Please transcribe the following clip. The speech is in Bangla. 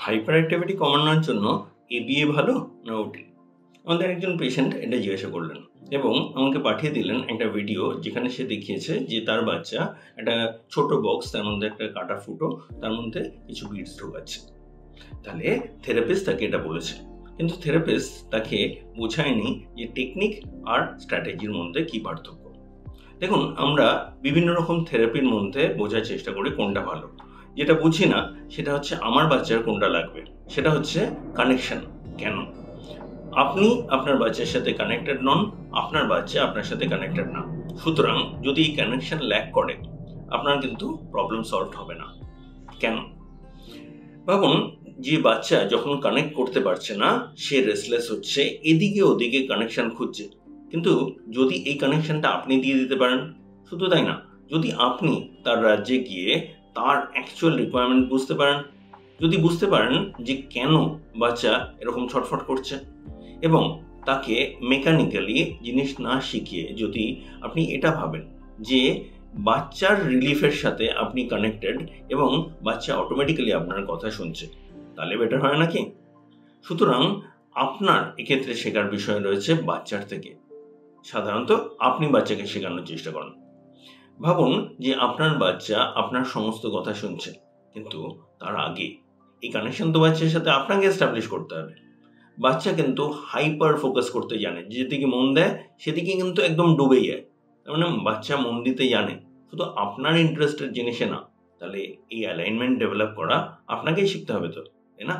হাইপার অ্যাক্টিভিটি কমানোর জন্য এবিএ ভালো না ওটি? আমাদের একজন পেশেন্ট এটা জিজ্ঞাসা করলেন এবং আমাকে পাঠিয়ে দিলেন একটা ভিডিও, যেখানে সে দেখিয়েছে যে তার বাচ্চা একটা ছোট বক্স, তার মধ্যে একটা কাটা ফুটো, তার মধ্যে কিছু বিটস ঢোকাচ্ছে। তাহলে থেরাপিস্ট তাকে এটা বলেছে, কিন্তু থেরাপিস্ট তাকে বোঝায়নি যে টেকনিক আর স্ট্র্যাটেজির মধ্যে কি পার্থক্য। দেখুন, আমরা বিভিন্ন রকম থেরাপির মধ্যে বোঝার চেষ্টা করি কোনটা ভালো। যেটা বুঝি না সেটা হচ্ছে আমার বাচ্চার কোনটা লাগবে, সেটা হচ্ছে কানেকশন। কেন আপনি আপনার বাচ্চার সাথে কানেক্টেড নন, আপনার বাচ্চা আপনার সাথে কানেক্টেড না। সুতরাং যদি এই কানেকশন ল্যাক করে, আপনার কিন্তু প্রবলেম সলভ হবে না। কেন? ভাবুন, যে বাচ্চা যখন কানেক্ট করতে পারছে না, সে রেসলেস হচ্ছে, এদিকে ওদিকে কানেকশন খুঁজছে। কিন্তু যদি এই কানেকশনটা আপনি দিয়ে দিতে পারেন, শুধু তাই না, যদি আপনি তার রাজ্যে গিয়ে তার অ্যাকচুয়াল রিকোয়ারমেন্ট বুঝতে পারেন, যদি বুঝতে পারেন যে কেন বাচ্চা এরকম ছটফট করছে, এবং তাকে মেকানিক্যালি জিনিস না শিখিয়ে যদি আপনি এটা ভাবেন যে বাচ্চার রিলিফের সাথে আপনি কানেক্টেড এবং বাচ্চা অটোমেটিক্যালি আপনার কথা শুনছে, তাহলে বেটার হয় নাকি? সুতরাং আপনার এক্ষেত্রে শেখার বিষয় রয়েছে বাচ্চার থেকে। সাধারণত আপনি বাচ্চাকে শেখানোর চেষ্টা করেন। ভাবুন যে আপনার বাচ্চা আপনার সমস্ত কথা শুনছে, কিন্তু তার আগে এই কানেকশন তো বাচ্চার সাথে আপনাকে এস্টাবলিশ করতে হবে। বাচ্চা কিন্তু হাইপার ফোকাস করতে জানে, যেদিকে মন দেয় সেদিকে কিন্তু একদম ডুবে যায়। তার মানে বাচ্চা মন দিতে জানে, শুধু আপনার ইন্টারেস্টের জিনিসে না। তাহলে এই অ্যালাইনমেন্ট ডেভেলপ করা আপনাকেই শিখতে হবে তো, তাই না?